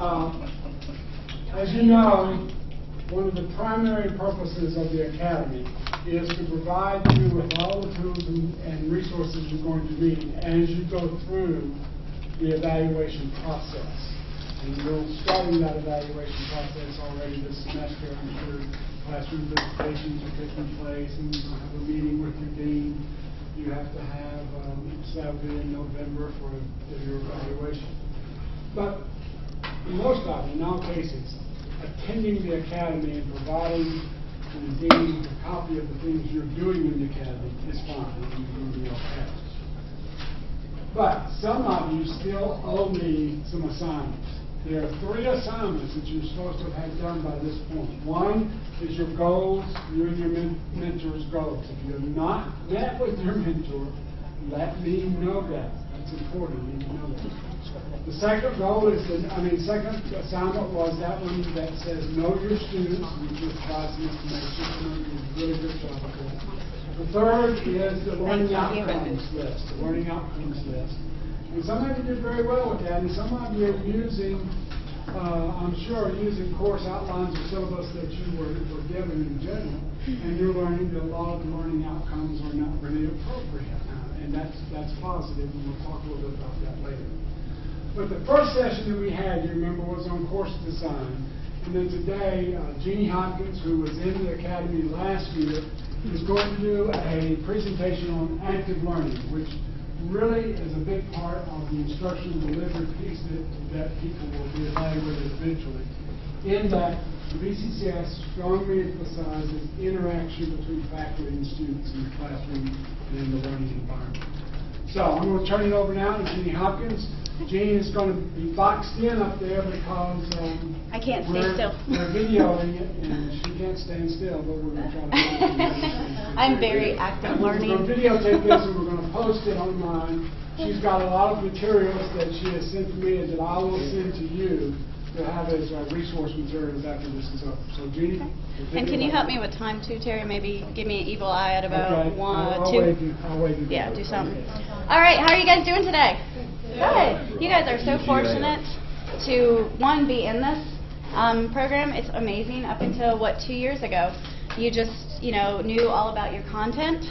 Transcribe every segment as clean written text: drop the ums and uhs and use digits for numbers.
As you know, one of the primary purposes of the Academy is to provide you with all the tools and resources you're going to need as you go through the evaluation process. And you're starting that evaluation process already this semester. I'm sure classroom visitations are taking place, and you're going to have a meeting with your dean. You have to have Saturday in November for your evaluation. But most of them, in all cases, attending the Academy and providing the dean a copy of the things you're doing in the Academy is fine, and you're going to be okay. But some of you still owe me some assignments. There are 3 assignments that you're supposed to have done by this point. One is your goals, you and your mentor's goals. If you have not met with your mentor, let me know that. That's important. You need to know that. The second goal is, second assignment was that one that says know your students, which will provide some information. You did a really good job of that. The third is the learning outcomes list. The learning outcomes list. And some of you did very well with that, and some of you are using, I'm sure, using course outlines or syllabus that you were given in general, and you're learning that a lot of the learning outcomes are not really appropriate. And that's positive, and we'll talk a little bit about that later. But the first session that we had, you remember, was on course design. And then today, Jeannie Hopkins, who was in the Academy last year, is going to do a presentation on active learning, which really is a big part of the instruction delivery piece that people will be evaluated eventually. In that, the BCCS strongly emphasizes interaction between faculty and students in the classroom and in the learning environment. So I'm going to turn it over now to Jeannie Hopkins. Jeannie is going to be boxed in up there because I can't stay still. We're videoing it, and she can't stand still, but we're going to try to. I'm very active learning. We're going to videotape this, and we're going to post it online. She's got a lot of materials that she has sent to me and that I will send to you to have as resource materials after this is over. So, Jeannie. And can you help me with time too, Terry? Maybe give me an evil eye at about okay. 1, I'll 2. I'll wait. Yeah, do something. All right, how are you guys doing today? Good. You guys are so fortunate to, one, be in this program. It's amazing. Up until, 2 years ago, you just, knew all about your content.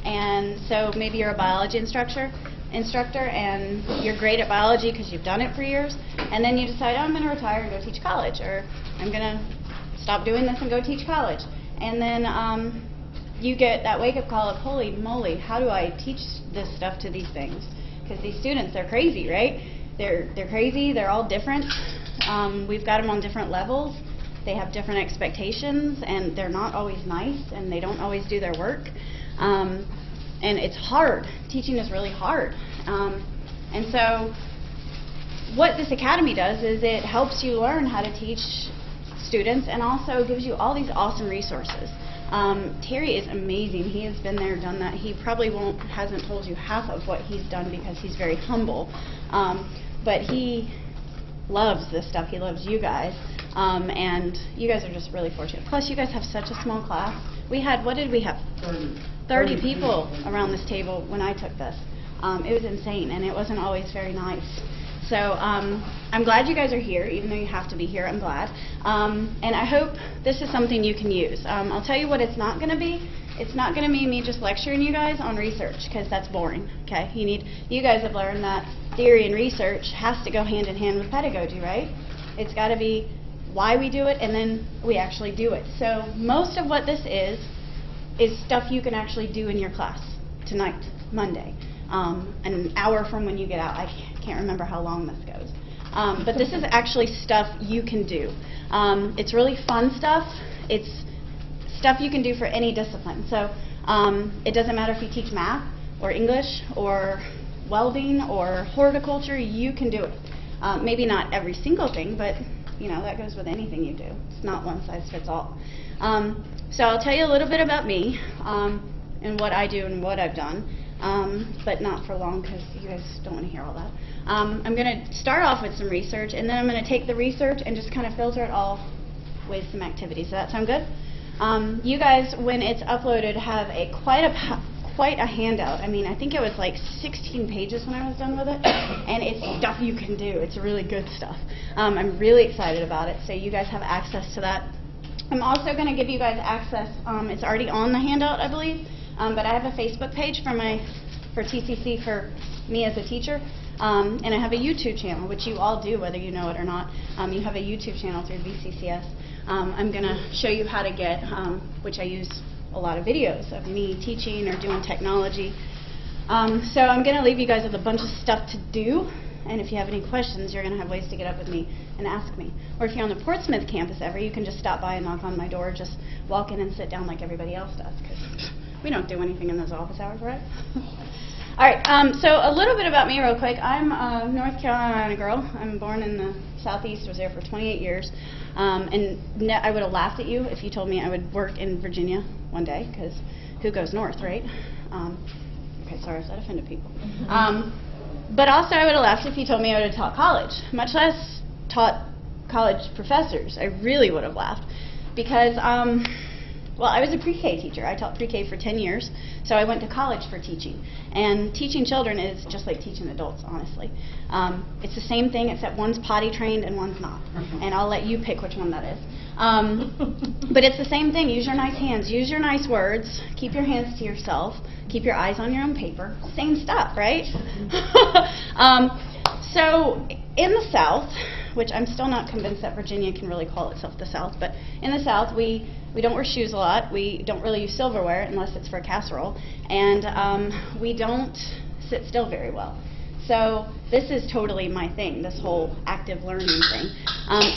And so maybe you're a biology instructor and you're great at biology because you've done it for years. And then you decide, I'm going to retire and go teach college, or I'm going to stop doing this and go teach college. And then you get that wake-up call of, holy moly, how do I teach this stuff to these things? Because these students, they're crazy, right? They're crazy. They're all different. We've got them on different levels. They have different expectations, and they're not always nice, and they don't always do their work. And it's hard. Teaching is really hard. And so what this academy does is it helps you learn how to teach students, and also gives you all these awesome resources. Terry is amazing. He has been there, done that. He probably hasn't told you half of what he's done because he's very humble. But he loves this stuff. He loves you guys. And you guys are just really fortunate. Plus, you guys have such a small class. We had, what did we have? 30 people around this table when I took this. It was insane, and it wasn't always very nice. So I'm glad you guys are here, even though you have to be here. I'm glad. And I hope this is something you can use. I'll tell you what it's not going to be. It's not going to be me just lecturing you guys on research, because that's boring. Okay? You guys have learned that theory and research has to go hand in hand with pedagogy, right? It's got to be why we do it, and then we actually do it. So most of what this is stuff you can actually do in your class tonight, Monday, an hour from when you get out. I can't remember how long this goes. But this is actually stuff you can do. It's really fun stuff. It's stuff you can do for any discipline. So it doesn't matter if you teach math or English or welding or horticulture, you can do it. Maybe not every single thing, but that goes with anything you do. It's not one size fits all. So I'll tell you a little bit about me and what I do and what I've done, but not for long because you guys don't want to hear all that. I'm going to start off with some research, and then I'm going to take the research and just kind of filter it all with some activities. Does that sound good? You guys, when it's uploaded, have quite quite a handout. I mean, I think it was like 16 pages when I was done with it, and it's stuff you can do. It's really good stuff. I'm really excited about it, so you guys have access to that. I'm also going to give you guys access, it's already on the handout, I believe, but I have a Facebook page for TCC for me as a teacher, and I have a YouTube channel, which you all do, whether you know it or not. You have a YouTube channel through VCCS. I'm going to show you how to get, which I use a lot of videos of me teaching or doing technology. So I'm going to leave you guys with a bunch of stuff to do, and if you have any questions, you're going to have ways to get up with me and ask me. Or if you're on the Portsmouth campus ever, you can just stop by and knock on my door, just walk in and sit down like everybody else does, because we don't do anything in those office hours, right? All right, so a little bit about me real quick. I'm a North Carolina girl. I'm born in the Southeast, was there for 28 years. And I would have laughed at you if you told me I would work in Virginia one day, because who goes north, right? Okay, sorry if that offended people. But also I would have laughed if you told me I would have taught college, much less taught college professors. I really would have laughed, because well, I was a pre-K teacher. I taught pre-K for 10 years, so I went to college for teaching. And teaching children is just like teaching adults, honestly. It's the same thing, except one's potty trained and one's not. And I'll let you pick which one that is. But it's the same thing. Use your nice hands. Use your nice words. Keep your hands to yourself. Keep your eyes on your own paper. Same stuff, right? So in the South, which I'm still not convinced that Virginia can really call itself the South, but in the South, we don't wear shoes a lot. We don't really use silverware unless it's for a casserole. And we don't sit still very well. So this is totally my thing, this whole active learning thing.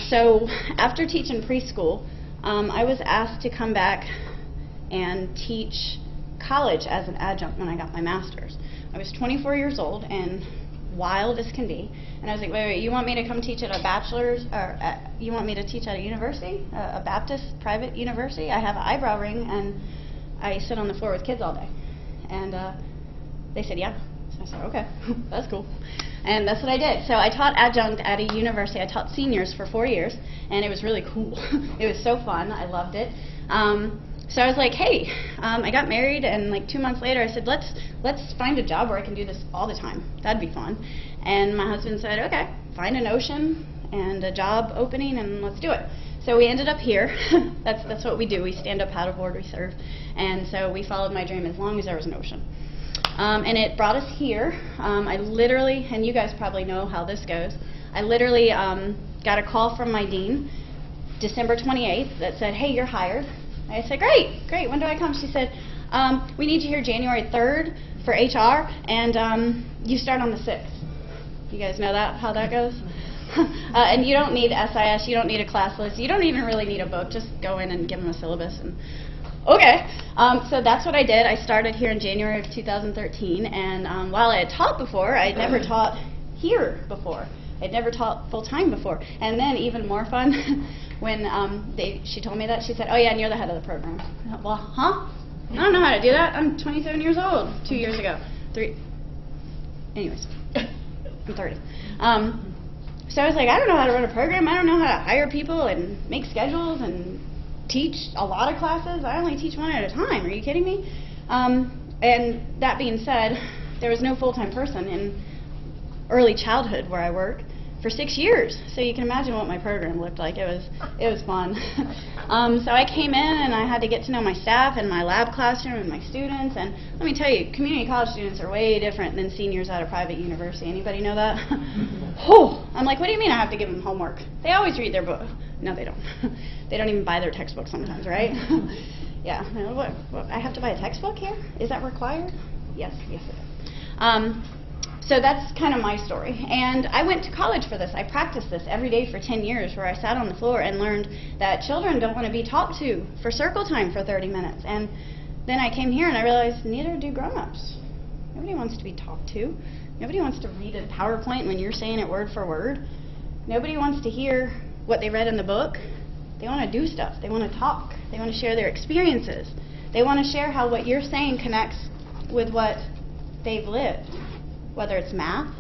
So after teaching preschool, I was asked to come back and teach college as an adjunct when I got my master's. I was 24 years old and wild as can be. And I was like, wait, you want me to come teach at a bachelor's, or you want me to teach at a university, a Baptist private university? I have an eyebrow ring and I sit on the floor with kids all day. And they said, yeah. So I said, okay, that's cool. And that's what I did. So I taught adjunct at a university. I taught seniors for 4 years, and it was really cool. It was so fun. I loved it. So I was like, hey, I got married, and like 2 months later, I said, let's find a job where I can do this all the time. That'd be fun. And my husband said, okay, find an ocean and a job opening, and let's do it. So we ended up here. That's what we do. We stand up paddleboard, we surf. And so we followed my dream as long as there was an ocean. And it brought us here. I literally, and you guys probably know how this goes, I literally got a call from my dean December 28th that said, hey, you're hired. I said, great, when do I come? She said, we need you here January 3rd for HR, and you start on the 6th. You guys know that, how that goes? And you don't need SIS, you don't need a class list, you don't even really need a book, just go in and give them a syllabus. And okay, so that's what I did. I started here in January of 2013, and while I had taught before, I had never taught here before. I'd never taught full-time before. And then, even more fun, when she told me that, she said, oh yeah, and you're the head of the program. I thought, well, huh? I don't know how to do that. I'm 27 years old, 2 years ago. Anyways, I'm 30. So I was like, I don't know how to run a program. I don't know how to hire people and make schedules and teach a lot of classes. I only teach one at a time. Are you kidding me? And that being said, there was no full-time person in early childhood where I work for 6 years. So you can imagine what my program looked like. It was fun. So I came in and I had to get to know my staff and my lab classroom and my students. And let me tell you, community college students are way different than seniors at a private university. Anybody know that? I'm like, what do you mean I have to give them homework? They always read their book. No, they don't. They don't even buy their textbook sometimes, right? Yeah. What, I have to buy a textbook here? Is that required? Yes, it is. So that's kind of my story. And I went to college for this. I practiced this every day for 10 years, where I sat on the floor and learned that children don't want to be talked to for circle time for 30 minutes. And then I came here and I realized neither do grown-ups. Nobody wants to be talked to. Nobody wants to read a PowerPoint when you're saying it word for word. Nobody wants to hear what they read in the book. They want to do stuff. They want to talk. They want to share their experiences. They want to share how what you're saying connects with what they've lived. Whether it's math,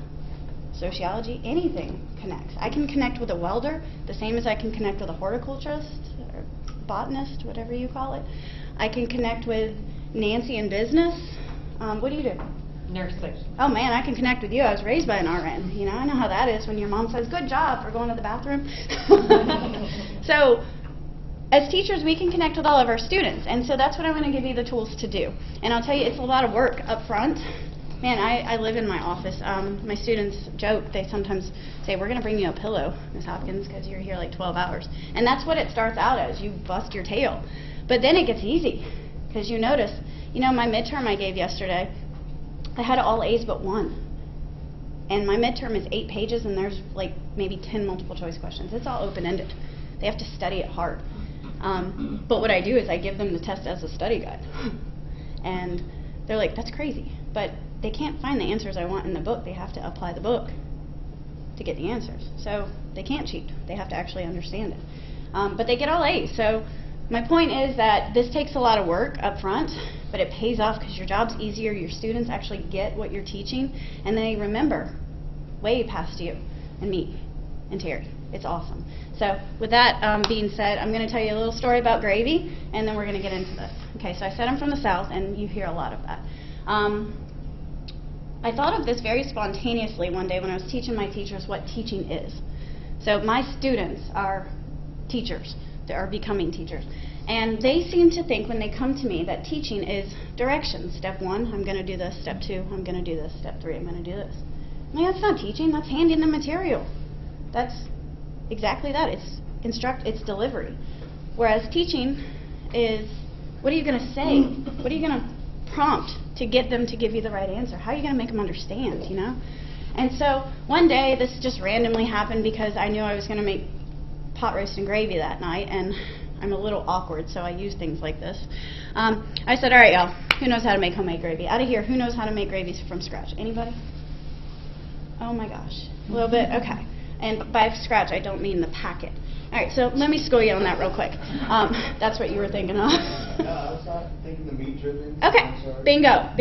sociology, anything connects. I can connect with a welder the same as I can connect with a horticulturist or botanist, whatever you call it. I can connect with Nancy in business What do you do? Nursing. Oh man, I can connect with you. I was raised by an RN. You know, I know how that is when your mom says, "Good job for going to the bathroom." So, as teachers, we can connect with all of our students, and so that's what I'm going to give you the tools to do. And I'll tell you, it's a lot of work up front. Man, I live in my office. My students joke. They sometimes say, "We're going to bring you a pillow, Ms. Hopkins, because you're here like 12 hours." And that's what it starts out as. You bust your tail. But then it gets easy, because you notice, you know, my midterm I gave yesterday, I had all A's but one. And my midterm is 8 pages, and there's like maybe 10 multiple choice questions. It's all open-ended. They have to study it hard. But what I do is I give them the test as a study guide. And they're like, "That's crazy." But they can't find the answers I want in the book. They have to apply the book to get the answers. So they can't cheat. They have to actually understand it. But they get all A's. So my point is that this takes a lot of work up front, but it pays off because your job's easier. Your students actually get what you're teaching, and they remember way past you and me and Terry. It's awesome. So with that being said, I'm going to tell you a little story about gravy, and then we're going to get into this. Okay, so I said I'm from the South, and you hear a lot of that. I thought of this very spontaneously one day when I was teaching my teachers what teaching is. So my students are teachers. They are becoming teachers. And they seem to think when they come to me that teaching is direction. Step 1, I'm going to do this. Step 2, I'm going to do this. Step 3, I'm going to do this. No, that's not teaching. That's handing them material. That's exactly that. It's delivery. Whereas teaching is, what are you going to say? What are you going to prompt to get them to give you the right answer? How are you going to make them understand, you know? And so one day this just randomly happened because I knew I was going to make pot roast and gravy that night, and I'm a little awkward, so I use things like this. I said, "All right, y'all, who knows how to make homemade gravy? Out of here, who knows how to make gravies from scratch? Anybody? Oh my gosh, a little bit? Okay. And by scratch, I don't mean the packet. All right, so let me school you on that real quick. That's what you were thinking of. No, I was not thinking the meat drippings. Okay, bingo.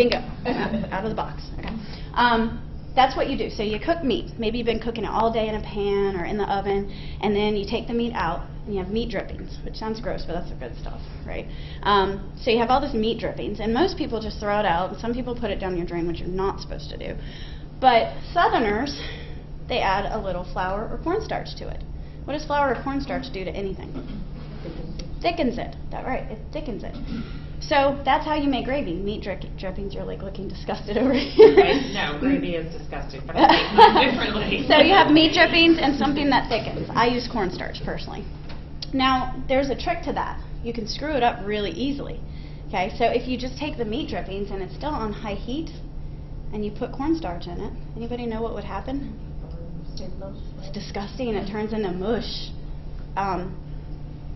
Out of the box. Okay. That's what you do. So you cook meat. Maybe you've been cooking it all day in a pan or in the oven, and then you take the meat out, and you have meat drippings, which sounds gross, but that's the good stuff, right? So you have all this meat drippings, and most people just throw it out, and some people put it down your drain, which you're not supposed to do. But Southerners, they add a little flour or cornstarch to it. What does flour or cornstarch do to anything? Thickens it. That's right, it thickens it. So that's how you make gravy. Meat drippings, you're like looking disgusted over here. Right? No, gravy is disgusting, but I make it differently. So you have meat drippings and something that thickens. I use cornstarch personally. Now, there's a trick to that. You can screw it up really easily. Okay, so if you just take the meat drippings and it's still on high heat, and you put cornstarch in it, anybody know what would happen? It's disgusting, and it turns into mush.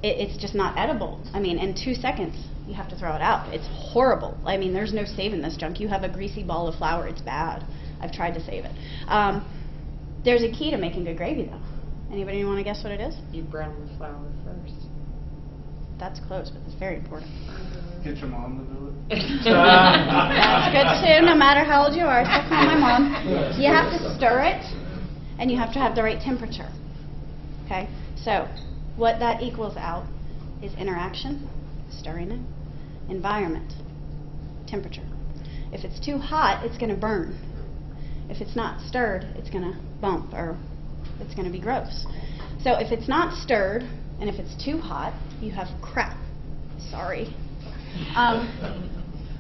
It's just not edible. I mean, in 2 seconds, you have to throw it out. It's horrible. I mean, there's no saving this junk. You have a greasy ball of flour, it's bad. I've tried to save it. There's a key to making good gravy, though. Anybody want to guess what it is? You brown the flour first. That's close, but it's very important. Get your mom to do it. That's good too, no matter how old you are. I still call my mom. You have to stir it, and you have to have the right temperature. Okay? So, what that equals out is interaction, stirring it, environment, temperature. If it's too hot, it's going to burn. If it's not stirred, it's going to bump, or it's going to be gross. So if it's not stirred, and if it's too hot, you have crap. Sorry.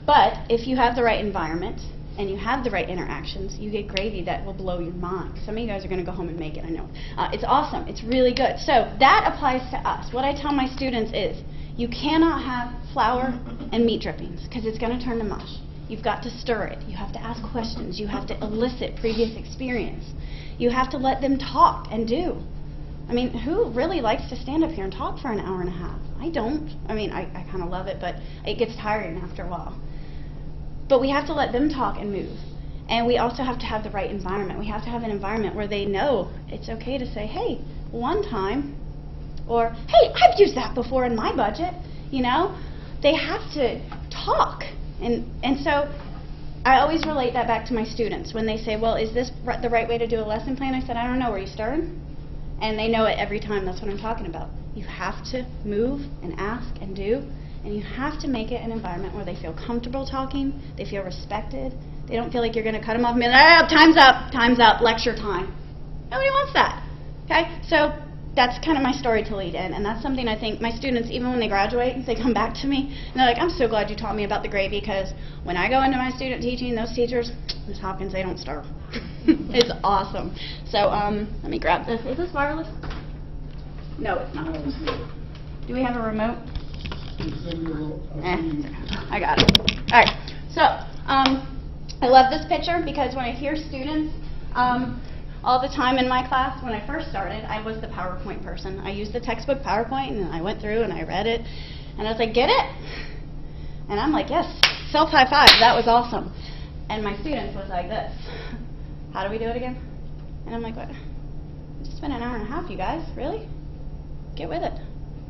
But if you have the right environment, and you have the right interactions, you get gravy that will blow your mind. Some of you guys are going to go home and make it, I know. It's awesome. It's really good. So that applies to us. What I tell my students is, you cannot have flour and meat drippings, because it's going to turn to mush. You've got to stir it. You have to ask questions. You have to elicit previous experience. You have to let them talk and do. I mean, who really likes to stand up here and talk for an hour and a half? I don't. I mean, I kind of love it, but it gets tiring after a while. But we have to let them talk and move. And we also have to have the right environment. We have to have an environment where they know it's okay to say, hey, one time, or hey, I've used that before in my budget. You know, they have to talk. And so I always relate that back to my students. When they say, well, is this the right way to do a lesson plan? I said, I don't know. Were you stirring? And they know it every time. That's what I'm talking about. You have to move and ask and do, And you have to make it an environment where they feel comfortable talking, they feel respected, they don't feel like you're going to cut them off and be like, time's up, lecture time. Nobody wants that. Okay? So that's kind of my story to lead in, and that's something I think my students, even when they graduate, they come back to me, and they're like, I'm so glad you taught me about the gravy, because when I go into my student teaching, those teachers, Ms. Hopkins, they don't starve. It's awesome. So let me grab this. Is this wireless? No, it's not. Do we have a remote? I got it. All right. So I love this picture because when I hear students all the time in my class, when I first started, I was the PowerPoint person. I used the textbook PowerPoint, and I went through and I read it, and I was like, get it? And I'm like, yes, self high five, that was awesome. And my students was like this. How do we do it again? And I'm like, what? It's just been an hour and a half, you guys, really? Get with it.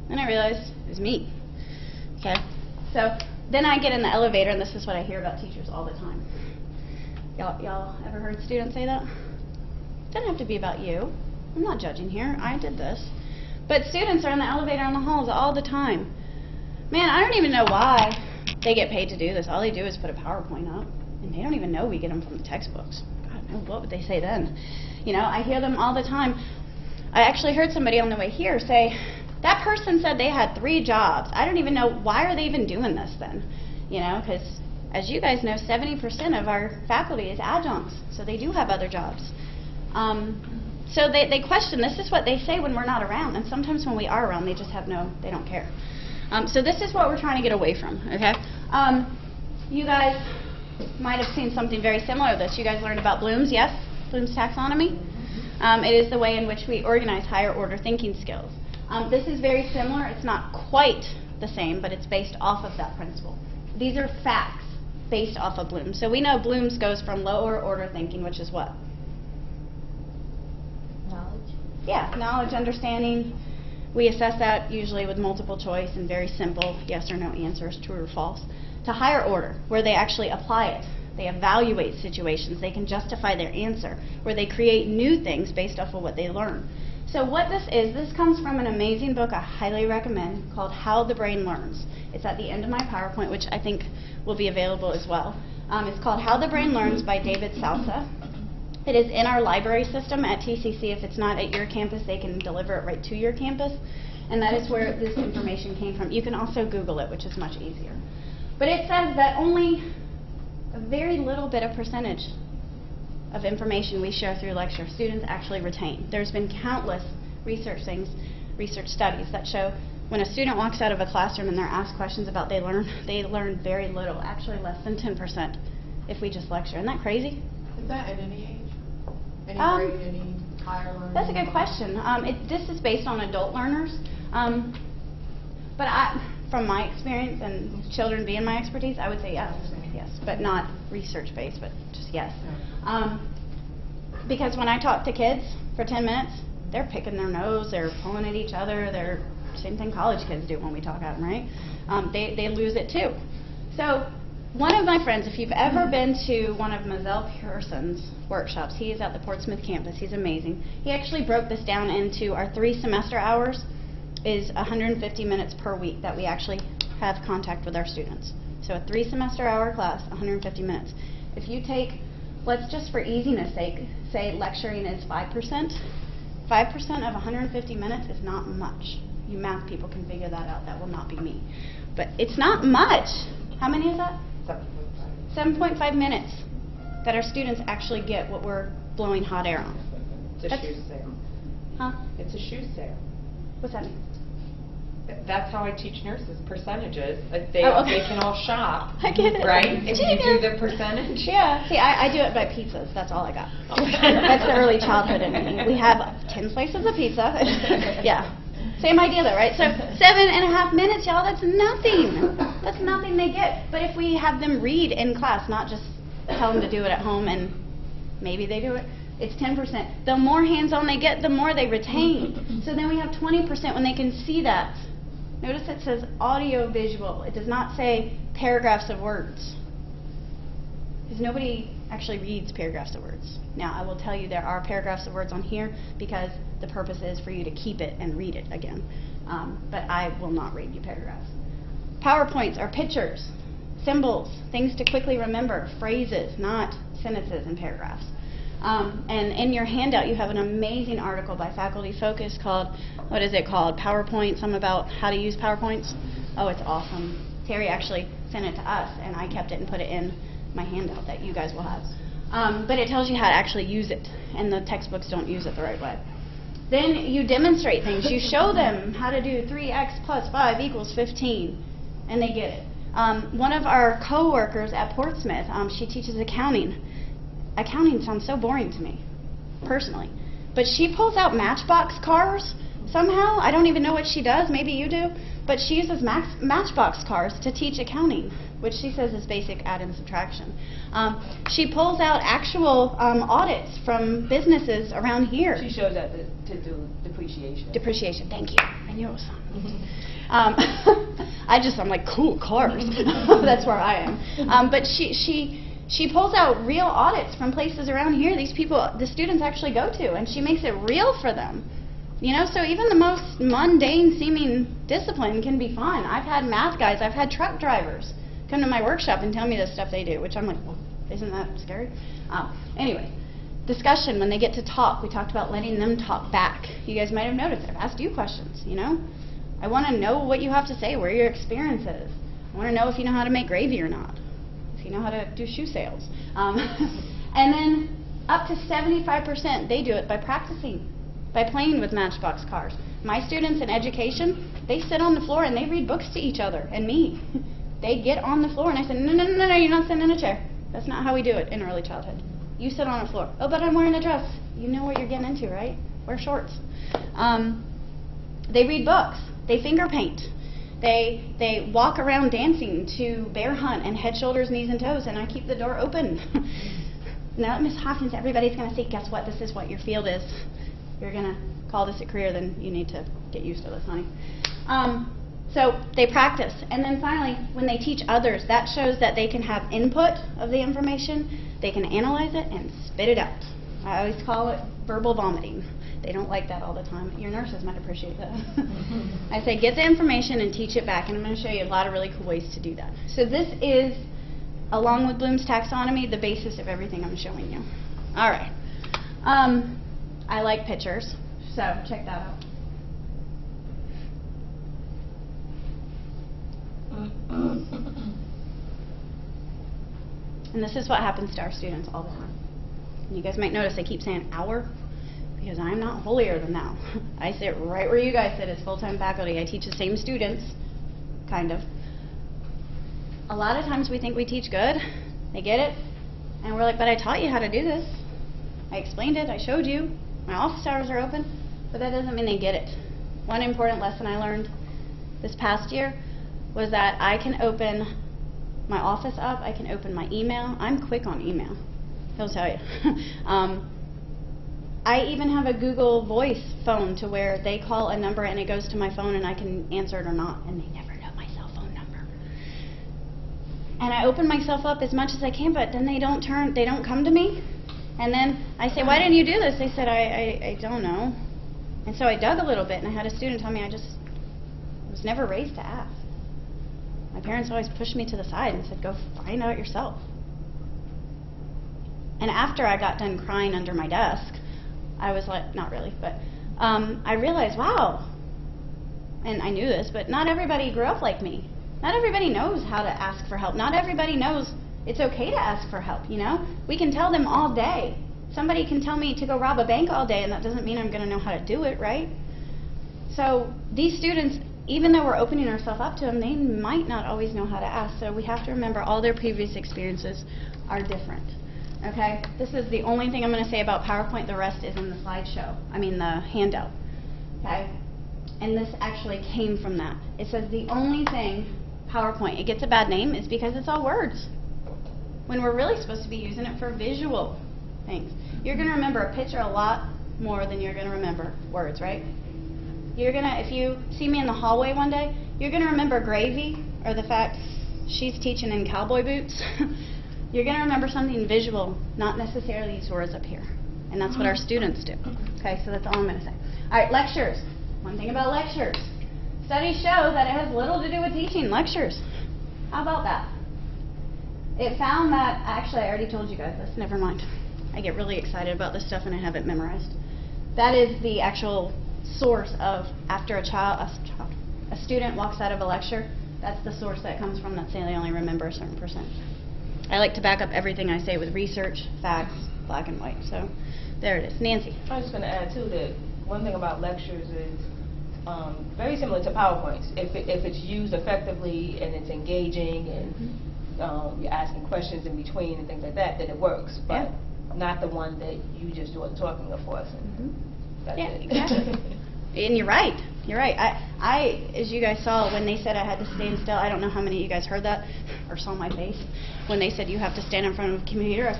Then I realized it was me. Okay? So then I get in the elevator, and this is what I hear about teachers all the time. Y'all ever heard students say that? It doesn't have to be about you. I'm not judging here. I did this. But students are in the elevator in the halls all the time. Man, I don't even know why they get paid to do this. All they do is put a PowerPoint up, and they don't even know we get them from the textbooks. God, what would they say then? You know, I hear them all the time. I actually heard somebody on the way here say, that person said they had 3 jobs. I don't even know, why are they even doing this then? You know, because as you guys know, 70% of our faculty is adjuncts, so they do have other jobs. So they question, this is what they say when we're not around, and sometimes when we are around, they just have they don't care. So this is what we're trying to get away from, okay? You guys might have seen something very similar to this. You guys learned about Bloom's, yes? Bloom's taxonomy? It is the way in which we organize higher order thinking skills. This is very similar. It's not quite the same, but it's based off of that principle. These are facts based off of Bloom's. So we know Bloom's goes from lower order thinking, which is what? Knowledge. Yeah, knowledge, understanding. We assess that usually with multiple choice and very simple yes or no answers, true or false, to higher order, where they actually apply it. They evaluate situations. They can justify their answer, where they create new things based off of what they learn. So what this comes from an amazing book I highly recommend called How the Brain Learns. It's at the end of my PowerPoint, which I think will be available as well. It's called How the Brain Learns by David Salsa. It is in our library system at TCC. If it's not at your campus, they can deliver it right to your campus. And that is where this information came from. You can also Google it, which is much easier. But it says that only a very little bit of percentage of information we share through lecture students actually retain. There's been countless research studies that show when a student walks out of a classroom and they're asked questions about they learn very little, actually less than 10% if we just lecture. Isn't that crazy? Is that at any age? Any grade, any higher learning? That's a good question. This is based on adult learners. But from my experience and children being my expertise, I would say yes, but not research-based, but just yes. Because when I talk to kids for 10 minutes, they're picking their nose, they're pulling at each other, they're same thing college kids do when we talk at them, right? They lose it too. So one of my friends, if you've ever been to one of Mazel Pearson's workshops, he is at the Portsmouth campus, he's amazing. He actually broke this down into our 3 semester hours is 150 minutes per week that we actually have contact with our students. So a 3 semester hour class, 150 minutes. If you take, let's just for easiness sake, say lecturing is 5%. 5% of 150 minutes is not much. You math people can figure that out. That will not be me. But it's not much. How many is that? 7.5. 7.5 minutes that our students actually get what we're blowing hot air on. It's a shoe sale. Huh? It's a shoe sale. What's that mean? That's how I teach nurses, percentages. They can all shop. I get it. Right? If you do the percentage. Yeah. See, I do it by pizzas. That's all I got. That's the early childhood in me. We have 10 slices of pizza. Yeah. Same idea though, right? So 7.5 minutes, y'all, that's nothing. That's nothing they get. But if we have them read in class, not just tell them to do it at home and maybe they do it, it's 10%. The more hands-on they get, the more they retain. So then we have 20% when they can see that. Notice it says audio-visual. It does not say paragraphs of words. Because nobody actually reads paragraphs of words. Now, I will tell you there are paragraphs of words on here because the purpose is for you to keep it and read it again. But I will not read you paragraphs. PowerPoints are pictures, symbols, things to quickly remember, phrases, not sentences and paragraphs. And in your handout, you have an amazing article by Faculty Focus called, what is it called? PowerPoint, something about how to use PowerPoints. Oh, it's awesome. Terry actually sent it to us, and I kept it and put it in my handout that you guys will have. But it tells you how to actually use it, and the textbooks don't use it the right way. Then you demonstrate things. You show them how to do 3x plus 5 equals 15, and they get it. One of our co-workers at Portsmouth, she teaches accounting. Accounting sounds so boring to me, personally. But she pulls out Matchbox cars somehow. I don't even know what she does. Maybe you do. But she uses Matchbox cars to teach accounting, which she says is basic add and subtraction. She pulls out actual audits from businesses around here. She shows that to do depreciation. Depreciation, thank you. I knew it was something. I'm like, cool, cars. That's where I am. But she pulls out real audits from places around here these people, the students actually go to, and she makes it real for them. You know, so even the most mundane seeming discipline can be fun. I've had math guys, I've had truck drivers come to my workshop and tell me the stuff they do, which I'm like, well, isn't that scary? Anyway, discussion, when they get to talk, we talked about letting them talk back. You guys might have noticed I've asked you questions, you know? I want to know what you have to say, where your experience is. I want to know if you know how to make gravy or not, if you know how to do shoe sales. And then up to 75%, they do it by practicing, by playing with Matchbox cars. My students in education, they sit on the floor and they read books to each other and me. They get on the floor and I said, no, you're not sitting in a chair. That's not how we do it in early childhood. You sit on the floor. Oh, but I'm wearing a dress. You know what you're getting into, right? Wear shorts. They read books. They finger paint. They walk around dancing to bear hunt and head, shoulders, knees, and toes, and I keep the door open. Now that Ms. Hawkins, everybody's going to say, guess what? This is what your field is. You're going to call this a career, then you need to get used to this, honey. So they practice. And then finally, when they teach others, that shows that they can have input of the information, they can analyze it, and spit it out. I always call it verbal vomiting. They don't like that all the time. Your nurses might appreciate that. I say, get the information and teach it back, and I'm going to show you a lot of really cool ways to do that. So this is, along with Bloom's taxonomy, the basis of everything I'm showing you. All right. I like pictures, so check that out. And this is what happens to our students all the time. And you guys might notice I keep saying our, because I'm not holier than thou. I sit right where you guys sit as full-time faculty. I teach the same students, kind of. A lot of times we think we teach good, they get it, and we're like, but I taught you how to do this. I explained it, I showed you, my office hours are open, but that doesn't mean they get it. One important lesson I learned this past year was that I can open my office up, I can open my email. I'm quick on email, he'll tell you. I even have a Google Voice phone to where they call a number and it goes to my phone and I can answer it or not, and they never know my cell phone number. And I open myself up as much as I can, but then they don't come to me. And then I say, why didn't you do this? They said, I don't know. And so I dug a little bit, and I had a student tell me I was never raised to ask. My parents always pushed me to the side and said, go find out yourself. And after I got done crying under my desk, I was like, not really, but I realized, wow. And I knew this, but not everybody grew up like me. Not everybody knows how to ask for help. Not everybody knows it's okay to ask for help, you know? We can tell them all day. Somebody can tell me to go rob a bank all day, and that doesn't mean I'm going to know how to do it, right? So these students, even though we're opening ourselves up to them, they might not always know how to ask. So we have to remember all their previous experiences are different. Okay? This is the only thing I'm going to say about PowerPoint. The rest is in the slideshow. I mean the handout. Okay? And this actually came from that. It says the only thing PowerPoint, it gets a bad name, is because it's all words, when we're really supposed to be using it for visual things. You're going to remember a picture a lot more than you're going to remember words, right? You're going to, if you see me in the hallway one day, you're going to remember gravy or the fact she's teaching in cowboy boots. You're going to remember something visual, not necessarily these words up here. And that's what our students do. Okay, so that's all I'm going to say. All right, lectures. One thing about lectures. Studies show that it has little to do with teaching, lectures. How about that? It found that, actually I already told you guys this, never mind. I get really excited about this stuff and I have it memorized. That is the actual source of after a student walks out of a lecture, that's the source that comes from, that's they only remember a certain percent. I like to back up everything I say with research, facts, black and white. So there it is. Nancy. I was going to add too that one thing about lectures is very similar to PowerPoints. If it's used effectively and it's engaging and you're asking questions in between and things like that, then it works. But not the one that you just do it talking, of course. And that's it. Exactly. And you're right. You're right. I, as you guys saw, when they said I had to stand still, I don't know how many of you guys heard that or saw my face when they said you have to stand in front of a computer.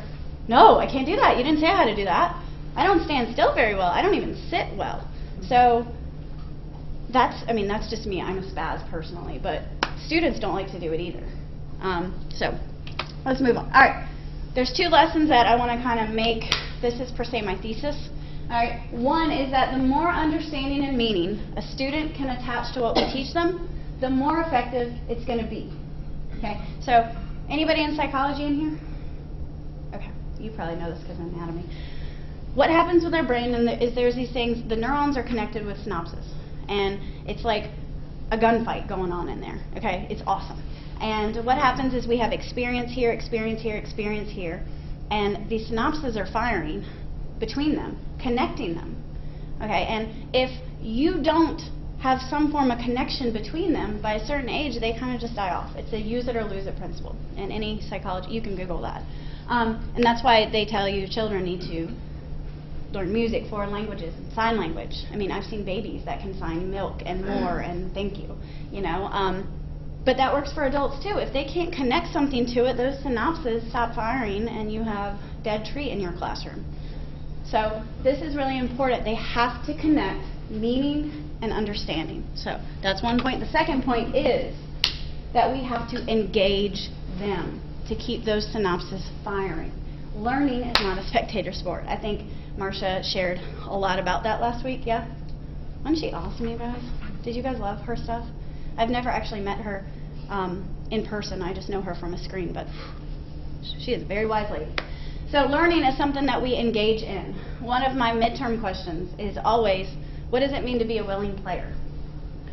No, I can't do that. You didn't say I had to do that. I don't stand still very well. I don't even sit well. So that's just me. I'm a spaz personally, but students don't like to do it either. So let's move on. All right. There's two lessons that I want to kind of make. This is per se my thesis. All right. One is that the more understanding and meaning a student can attach to what we teach them, the more effective it's going to be. Okay. So anybody in psychology in here? Okay. You probably know this because of anatomy. What happens with our brain is there's these things, the neurons are connected with synapses. And it's like a gunfight going on in there. Okay. It's awesome. And what happens is we have experience here, experience here, experience here, and these synapses are firing between them, connecting them. Okay, and if you don't have some form of connection between them, by a certain age, they kind of just die off. It's a use it or lose it principle. In any psychology, you can Google that. And that's why they tell you children need to learn music, foreign languages, and sign language. I mean, I've seen babies that can sign milk and more and thank you, you know. But that works for adults too. If they can't connect something to it, those synapses stop firing and you have dead tree in your classroom. So this is really important. They have to connect meaning and understanding. So that's one point. The second point is that we have to engage them to keep those synapses firing. Learning is not a spectator sport. I think Marcia shared a lot about that last week, yeah? Wasn't she awesome, you guys? Did you guys love her stuff? I've never actually met her in person. I just know her from a screen, but she is a very wise lady. So learning is something that we engage in. One of my midterm questions is always, what does it mean to be a willing player?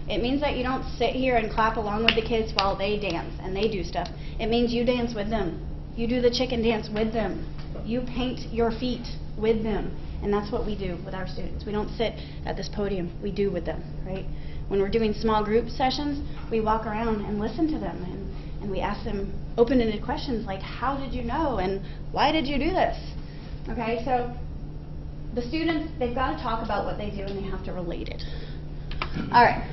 It means that you don't sit here and clap along with the kids while they dance and they do stuff. It means you dance with them. You do the chicken dance with them. You paint your feet with them. And that's what we do with our students. We don't sit at this podium. We do with them, right? When we're doing small group sessions, we walk around and listen to them, and we ask them open-ended questions like, how did you know, and why did you do this? Okay, so the students, they've got to talk about what they do, and they have to relate it. All right.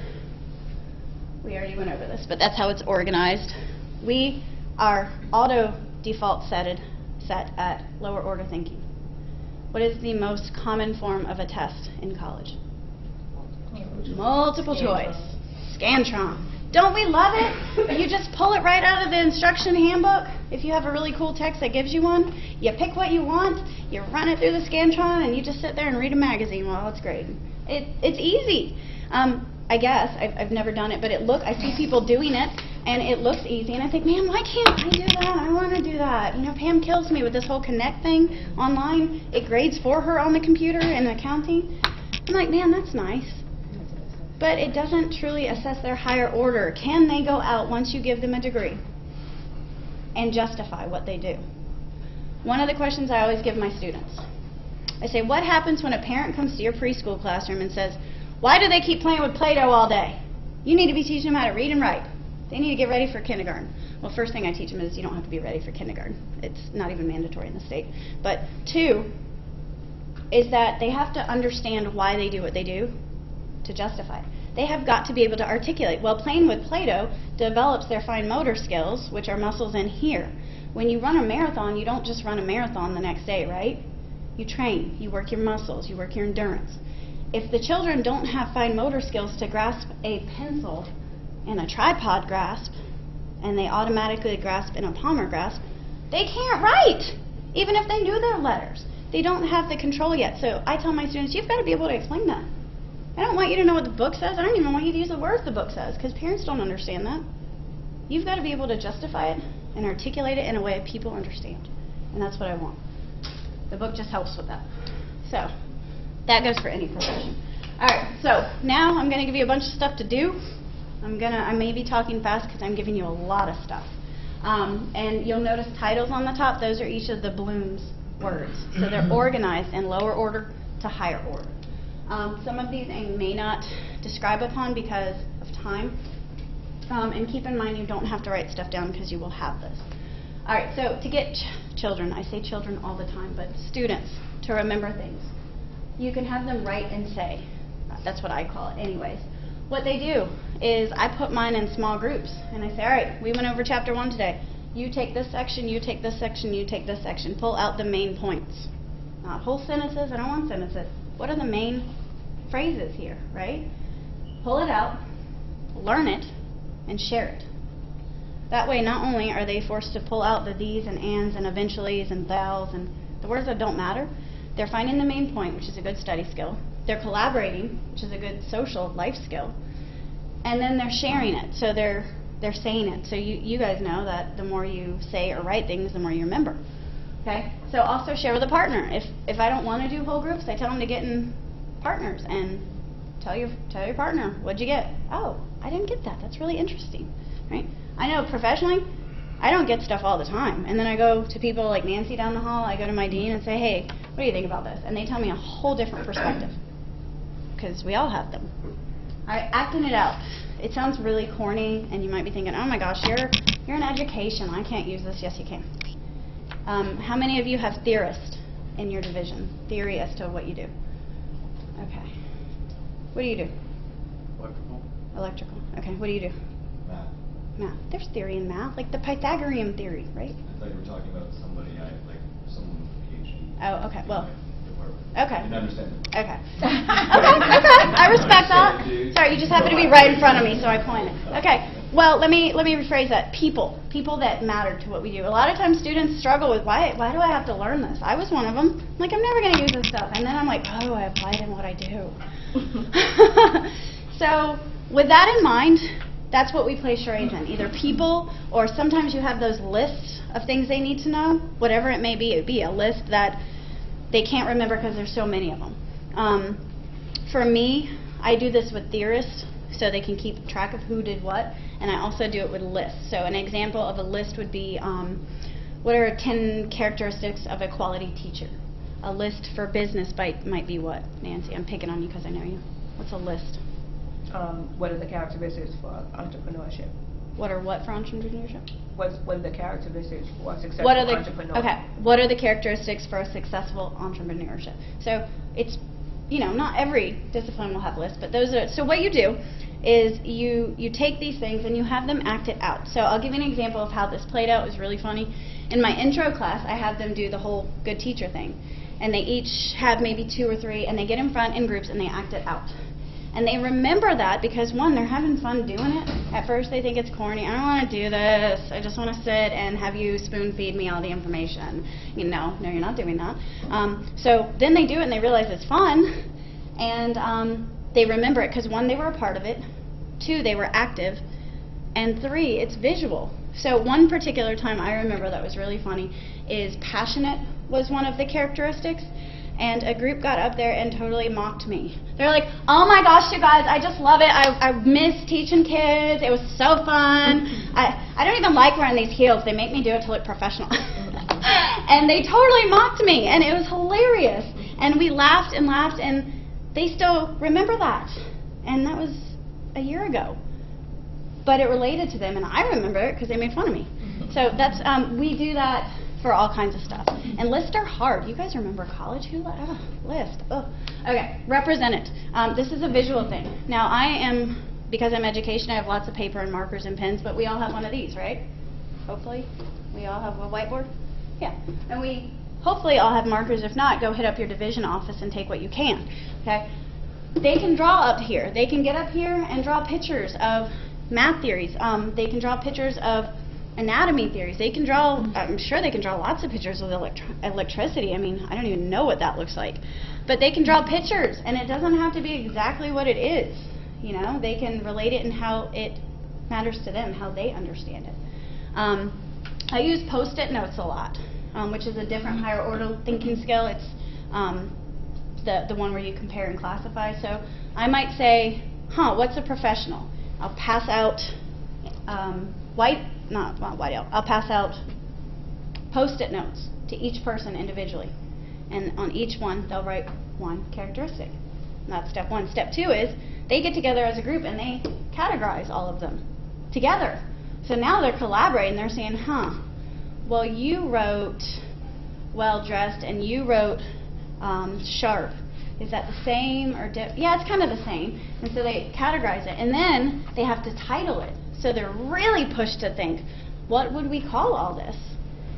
We already went over this, but that's how it's organized. We are auto-default set at lower order thinking. What is the most common form of a test in college? Multiple choice. Scantron. Don't we love it? You just pull it right out of the instruction handbook. If you have a really cool text that gives you one, you pick what you want, you run it through the Scantron, and you just sit there and read a magazine while it's grading. It's easy. I guess. I've never done it, but I see people doing it, and it looks easy, and I think, man, why can't I do that? I want to do that. You know, Pam kills me with this whole Connect thing online. It grades for her on the computer in accounting. I'm like, man, that's nice. But it doesn't truly assess their higher order. Can they go out once you give them a degree and justify what they do? One of the questions I always give my students, I say, what happens when a parent comes to your preschool classroom and says, why do they keep playing with Play-Doh all day? You need to be teaching them how to read and write. They need to get ready for kindergarten. Well, first thing I teach them is you don't have to be ready for kindergarten. It's not even mandatory in the state. But two is that they have to understand why they do what they do to justify it. They have got to be able to articulate. Well, playing with Play-Doh develops their fine motor skills, which are muscles in here. When you run a marathon, you don't just run a marathon the next day, right? You train. You work your muscles. You work your endurance. If the children don't have fine motor skills to grasp a pencil in a tripod grasp, and they automatically grasp in a palmar grasp, they can't write, even if they knew their letters. They don't have the control yet. So I tell my students, you've got to be able to explain that. I don't want you to know what the book says. I don't even want you to use the words the book says, because parents don't understand that. You've got to be able to justify it and articulate it in a way people understand. And that's what I want. The book just helps with that. So, that goes for any profession. Alright, so now I'm going to give you a bunch of stuff to do. I may be talking fast because I'm giving you a lot of stuff. And you'll notice titles on the top. Those are each of the Bloom's words. So they're organized in lower order to higher order. Some of these I may not describe upon because of time. And keep in mind you don't have to write stuff down because you will have this. Alright, so to get children, I say children all the time, but students, to remember things, you can have them write and say. That's what I call it anyways. What they do is I put mine in small groups, and I say, alright, we went over chapter 1 today. You take this section, you take this section, you take this section. Pull out the main points. Not whole sentences, I don't want sentences. What are the main phrases here, right? Pull it out, learn it, and share it. That way, not only are they forced to pull out the these and ands and eventuallys and thous and the words that don't matter, they're finding the main point, which is a good study skill. They're collaborating, which is a good social life skill. And then they're sharing it, so they're saying it. So you guys know that the more you say or write things, the more you remember. Okay? So also share with a partner. If I don't want to do whole groups, I tell them to get in partners and tell your partner, what'd you get? Oh, I didn't get that. That's really interesting. Right? I know professionally, I don't get stuff all the time. And then I go to people like Nancy down the hall, I go to my dean and say, hey, what do you think about this? And they tell me a whole different perspective. Because we all have them. All right, acting it out. It sounds really corny, and you might be thinking, oh my gosh, you're in education. I can't use this. Yes, you can. How many of you have theorists in your division? Theory as to what you do. Okay. What do you do? Electrical. Electrical. Okay, what do you do? Math. Math. There's theory in math, like the Pythagorean theory, right? I thought you were talking about somebody, like someone with a PhD. Oh, okay. Well, I okay. didn't understand it. Okay. Okay. I respect that. Sorry, you just happen to be right in front of me, so I pointed. Okay. Well, let me rephrase that. People that matter to what we do. A lot of times students struggle with why do I have to learn this? I was one of them. Like, I'm never going to use this stuff. And then I'm like, how do I apply it in what I do? So, with that in mind, that's what we place charades in. Either people, or sometimes you have those lists of things they need to know. Whatever it may be, it would be a list that they can't remember because there's so many of them. For me, I do this with theorists so they can keep track of who did what, and I also do it with lists. So an example of a list would be, what are 10 characteristics of a quality teacher? A list for business might be what, Nancy? I'm picking on you because I know you. What's a list? What are the characteristics for entrepreneurship? What are what for entrepreneurship? What are the characteristics for a successful entrepreneur? Okay. What are the characteristics for a successful entrepreneurship? So it's, not every discipline will have lists, but those are. So what you do is you take these things and you have them act it out. So I'll give you an example of how this played out. It was really funny. In my intro class, I had them do the whole good teacher thing, and they each have maybe 2 or 3, and they get in front in groups and they act it out. And they remember that because, one, they're having fun doing it. At first they think it's corny. I don't want to do this. I just want to sit and have you spoon feed me all the information. No, you're not doing that. So then they do it and they realize it's fun. And they remember it because, 1, they were a part of it. 2, they were active. And 3, it's visual. So one particular time I remember that was really funny is passionate was one of the characteristics. And a group got up there and totally mocked me. They're like, oh my gosh, you guys, I just love it. I miss teaching kids. It was so fun. I don't even like wearing these heels. They make me do it to look professional. And they totally mocked me, and it was hilarious. And we laughed, and they still remember that. And that was a year ago. But it related to them, and I remember it because they made fun of me. So that's we do that for all kinds of stuff. And lists are hard. You guys remember college? Who list? Oh. Okay, represent it. This is a visual thing. Now because I'm education, I have lots of paper and markers and pens, but we all have one of these, right? Hopefully. We all have a whiteboard? Yeah. And we hopefully all have markers. If not, go hit up your division office and take what you can. Okay? They can draw up here. They can get up here and draw pictures of math theories. They can draw pictures of anatomy theories. They can draw, I'm sure they can draw lots of pictures with electricity. I mean, I don't even know what that looks like. But they can draw pictures, and it doesn't have to be exactly what it is. You know, they can relate it in how it matters to them, how they understand it. I use post-it notes a lot, which is a different higher order thinking skill. It's the one where you compare and classify. So I might say, what's a professional? I'll pass out I'll pass out post-it notes to each person individually. And on each one, they'll write one characteristic. And that's step one. Step two is they get together as a group and they categorize all of them together. So now they're collaborating. They're saying, well, you wrote well-dressed and you wrote sharp. Is that the same or different? Yeah, it's kind of the same. And so they categorize it. And then they have to title it. So they're really pushed to think, what would we call all this?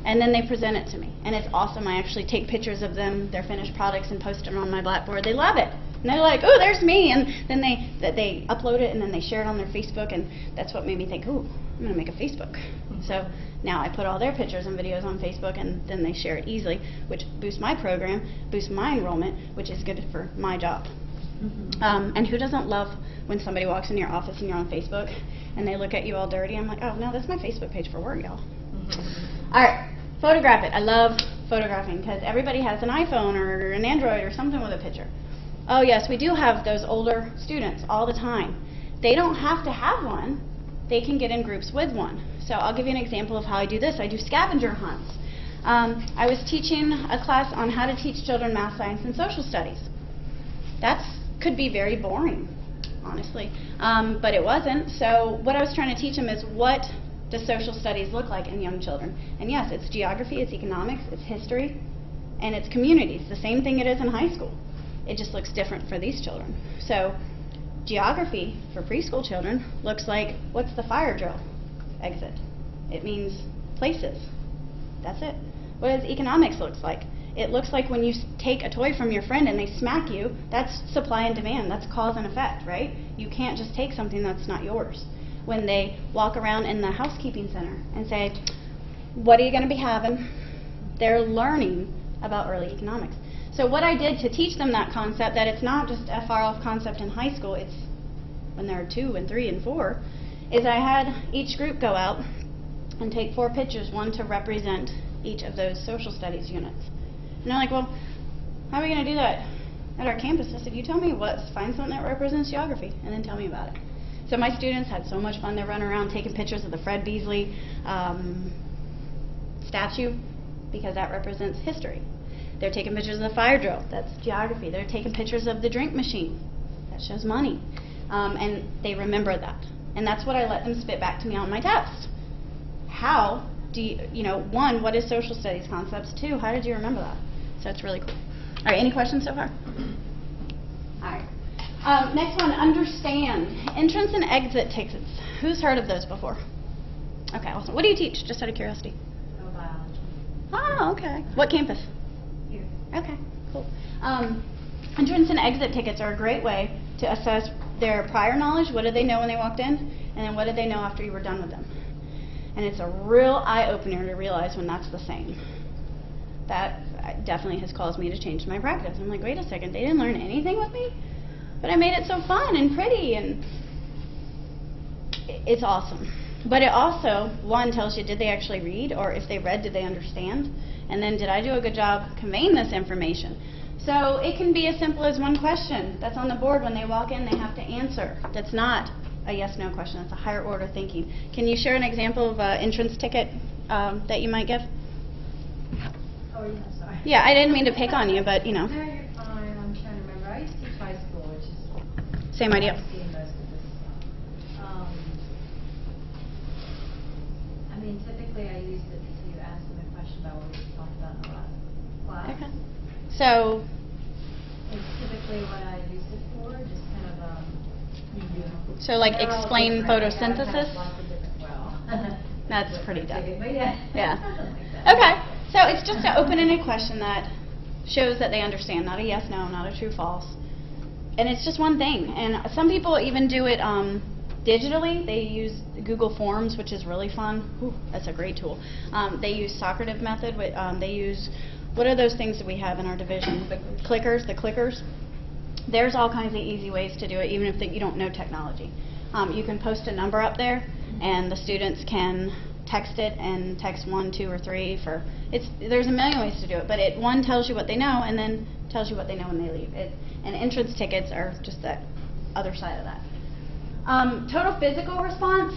And then they present it to me. And it's awesome. I actually take pictures of them, their finished products, and post them on my Blackboard. They love it. And they're like, oh, there's me. And then they upload it, and then they share it on their Facebook. And that's what made me think, ooh, I'm going to make a Facebook. So now I put all their pictures and videos on Facebook, and then they share it easily, which boosts my program, boosts my enrollment, which is good for my job. And who doesn't love when somebody walks in your office and you're on Facebook and they look at you all dirty? I'm like, oh, no, that's my Facebook page for work, y'all. All right, photograph it. I love photographing because everybody has an iPhone or an Android or something with a picture. Oh, yes, we do have those older students all the time. They don't have to have one. They can get in groups with one. So I'll give you an example of how I do this. I do scavenger hunts. I was teaching a class on how to teach children math, science, and social studies. That could be very boring, honestly, but it wasn't. So what I was trying to teach them is what does social studies look like in young children. And yes, it's geography, it's economics, it's history, and it's communities. The same thing it is in high school. It just looks different for these children. So geography for preschool children looks like, what's the fire drill exit? It means places. That's it. What does economics look like? It looks like when you take a toy from your friend and they smack you, that's supply and demand. That's cause and effect, right? You can't just take something that's not yours. When they walk around in the housekeeping center and say, what are you going to be having? They're learning about early economics. So what I did to teach them that concept, that it's not just a far-off concept in high school, it's when they're 2 and 3 and 4, is I had each group go out and take 4 pictures, one to represent each of those social studies units. And they're like, well, how are we going to do that at our campus? I said, you tell me find something that represents geography, and then tell me about it. So my students had so much fun. They run around taking pictures of the Fred Beasley statue, because that represents history. They're taking pictures of the fire drill. That's geography. They're taking pictures of the drink machine. That shows money. And they remember that. And that's what I let them spit back to me on my test. How do you, one, what is social studies concepts? 2, how did you remember that? So it's really cool. All right, any questions so far? All right. Next one, understand. Entrance and exit tickets. Who's heard of those before? Okay, awesome. What do you teach, just out of curiosity? Biology. Oh, okay. What campus? Here. Okay, cool. Entrance and exit tickets are a great way to assess their prior knowledge. What did they know when they walked in? And then what did they know after you were done with them? And it's a real eye-opener to realize when that's the same. That definitely has caused me to change my practice. I'm like, wait a second, they didn't learn anything with me? But I made it so fun and pretty, and it's awesome. But it also, one, tells you, did they actually read? Or if they read, did they understand? And then, did I do a good job conveying this information? So it can be as simple as one question that's on the board when they walk in, they have to answer. That's not a yes-no question. That's a higher order thinking. Can you share an example of an entrance ticket that you might give? Oh, yeah, sorry. Yeah, I didn't mean to pick on you, but, No, you're fine. I'm trying to remember. I used to teach high school, which is... Same idea. I've seen most of this stuff. I mean, typically I use it to ask them a question about what we talked about in the last class. Okay. So, It's typically what I use it for, just kind of, so like they're all explain different. photosynthesis? I have lots of different, That's different pretty dumb. tickets, but yeah. Yeah. Something like that. Okay. So it's just an open-ended question that shows that they understand, not a yes, no, not a true, false. And it's just one thing. And some people even do it Digitally, they use Google Forms, which is really fun. Ooh, that's a great tool. They use Socrative method. They use, what are those things that we have in our division? Clickers, the clickers. There's all kinds of easy ways to do it, even if you don't know technology. You can post a number up there, and the students can text it and text 1, 2, or 3 for, there's a million ways to do it, but one tells you what they know and then tells you what they know when they leave. And entrance tickets are just that other side of that. Total physical response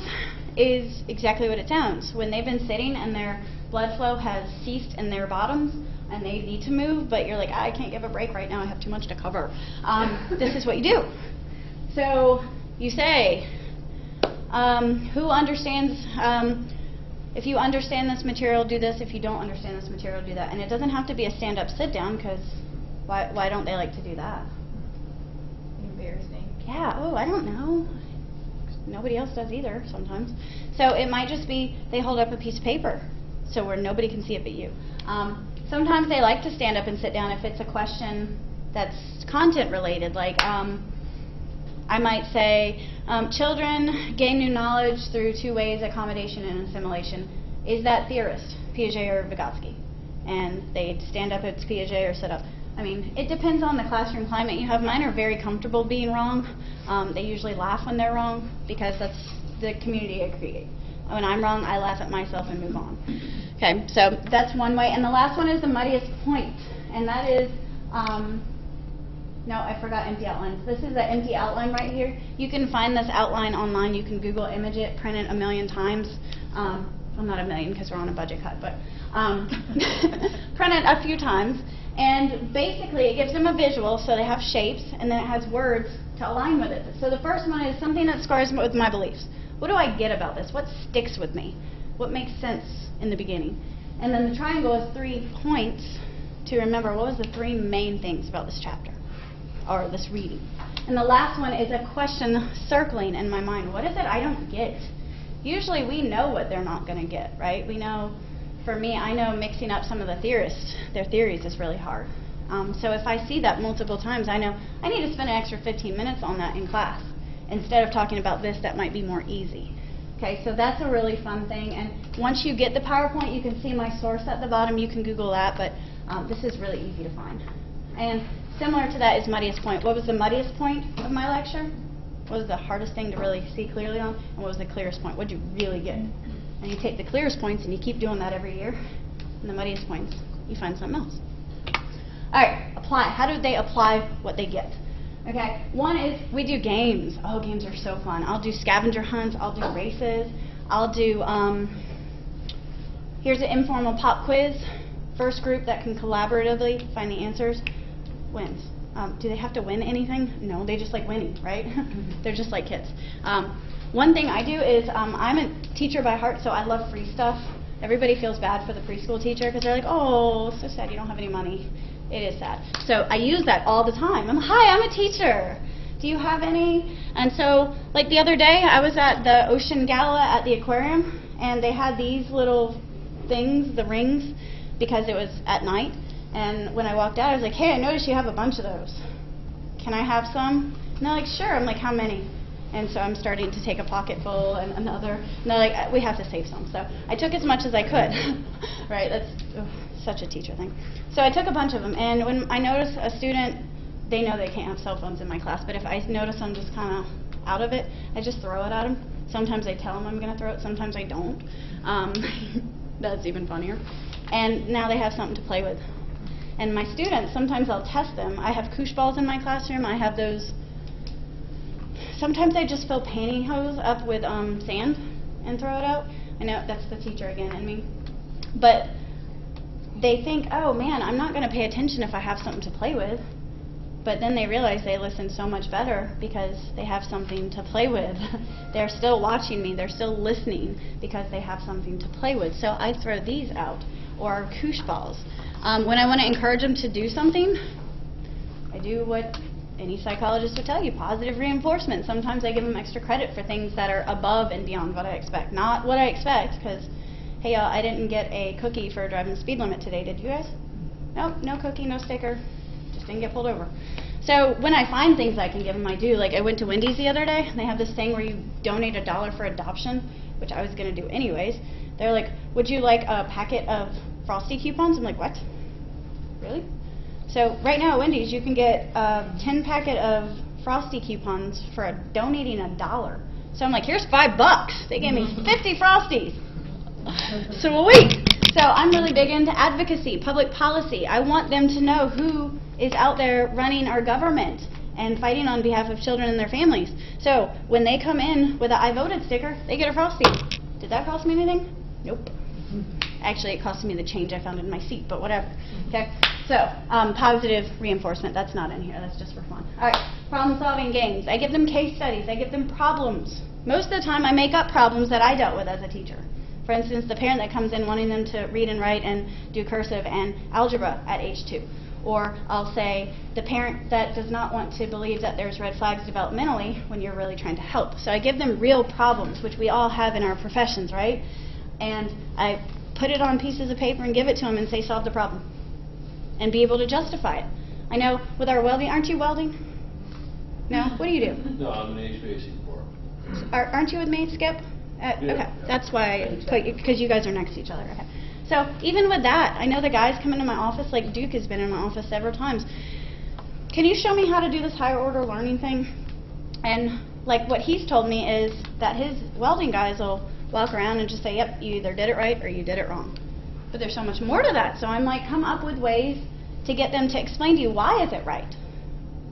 is exactly what it sounds. When they've been sitting and their blood flow has ceased in their bottoms and they need to move, but you're like, I can't give a break right now, I have too much to cover. This is what you do. So you say, who understands, if you understand this material, do this. If you don't understand this material, do that. And it doesn't have to be a stand-up, sit-down, because why don't they like to do that? Embarrassing. Yeah, oh, I don't know. Nobody else does either sometimes. So it might just be they hold up a piece of paper so where nobody can see it but you. Sometimes they like to stand up and sit down if it's a question that's content related, like I might say, children gain new knowledge through 2 ways, accommodation and assimilation. Is that theorist, Piaget or Vygotsky? And they stand up, it's Piaget, or sit up. I mean, it depends on the classroom climate you have. Mine are very comfortable being wrong. They usually laugh when they're wrong because that's the community I create. When I'm wrong, I laugh at myself and move on. Okay, so that's one way. And the last one is the muddiest point. And that is, no, I forgot empty outlines. This is the empty outline right here. You can find this outline online. You can Google image it, print it 1,000,000 times. Well, not 1,000,000 because we're on a budget cut, but print it a few times. And basically, it gives them a visual, so they have shapes, and then it has words to align with it. So the first one is something that scores with my beliefs. What do I get about this? What sticks with me? What makes sense in the beginning? And then the triangle is 3 points to remember what was the 3 main things about this chapter, or this reading. And the last one is a question circling in my mind. What is it I don't get? Usually we know what they're not going to get, right? We know. For me, I know mixing up some of the theorists, their theories is really hard. So if I see that multiple times, I know I need to spend an extra 15 minutes on that in class. Instead of talking about this, that might be more easy. Okay, so that's a really fun thing. And once you get the PowerPoint, you can see my source at the bottom. You can Google that, but this is really easy to find. And similar to that is muddiest point. What was the muddiest point of my lecture? What was the hardest thing to really see clearly on? And what was the clearest point? What did you really get? And you take the clearest points and you keep doing that every year. And the muddiest points, you find something else. All right, apply. How do they apply what they get? Okay, one is we do games. Oh, games are so fun. I'll do scavenger hunts. I'll do races. I'll do, here's an informal pop quiz. First group that can collaboratively find the answers wins. Do they have to win anything? No, they just like winning, right? They're just like kids. One thing I do is I'm a teacher by heart, so I love free stuff. Everybody feels bad for the preschool teacher because they're like, oh, so sad you don't have any money. It is sad. So I use that all the time. Hi, I'm a teacher. Do you have any? And so, like the other day, I was at the Ocean Gala at the aquarium, and they had these little things, the rings, because it was at night. And when I walked out, I was like, hey, I noticed you have a bunch of those. Can I have some? And they're like, sure. I'm like, how many? And so I'm starting to take a pocket full and another. And they're like, we have to save some. So I took as much as I could. Right? That's such a teacher thing. So I took a bunch of them. And when I notice a student, they know they can't have cell phones in my class. But if I notice them just kind of out of it, I just throw it at them. Sometimes I tell them I'm going to throw it. Sometimes I don't. That's even funnier. And now they have something to play with. And my students, sometimes I'll test them. I have koosh balls in my classroom. I have those. Sometimes I just fill pantyhose up with sand and throw it out. I know that's the teacher again in me. But they think, oh man, I'm not going to pay attention if I have something to play with. But then they realize they listen so much better because they have something to play with. They're still watching me. They're still listening because they have something to play with. So I throw these out, or koosh balls. When I want to encourage them to do something, I do what any psychologist would tell you, positive reinforcement. Sometimes I give them extra credit for things that are above and beyond what I expect. Not what I expect, because, hey, y'all, I didn't get a cookie for driving the speed limit today. Did you guys? Nope, no cookie, no sticker. Just didn't get pulled over. So when I find things I can give them, I do. Like I went to Wendy's the other day, and they have this thing where you donate $1 for adoption, which I was going to do anyways. They're like, would you like a packet of Frosty coupons? I'm like, what? Really? So right now at Wendy's, you can get a 10 packet of Frosty coupons for donating $1. So I'm like, here's $5. They gave me 50 Frosties. So a week. So I'm really big into advocacy, public policy. I want them to know who is out there running our government and fighting on behalf of children and their families. So when they come in with a I voted sticker, they get a Frosty. Did that cost me anything? Nope. Actually, it cost me the change I found in my seat, but whatever. Okay. So positive reinforcement. That's not in here. That's just for fun. All right. Problem-solving games. I give them case studies. I give them problems. Most of the time, I make up problems that I dealt with as a teacher. For instance, the parent that comes in wanting them to read and write and do cursive and algebra at age 2. Or I'll say the parent that does not want to believe that there's red flags developmentally when you're really trying to help. So I give them real problems, which we all have in our professions, right? And I put it on pieces of paper and give it to them and say, solve the problem. And be able to justify it. I know with our welding, aren't you welding? No? What do you do? No, I'm an HVAC core. Aren't you with me, Skip? Yeah. Okay, that's why, because you guys are next to each other. Okay. So even with that, I know the guys come into my office, like Duke has been in my office several times. Can you show me how to do this higher order learning thing? And like what he's told me is that his welding guys will walk around and just say, yep, you either did it right or you did it wrong. But there's so much more to that. So I'm like, come up with ways to get them to explain to you, why is it right?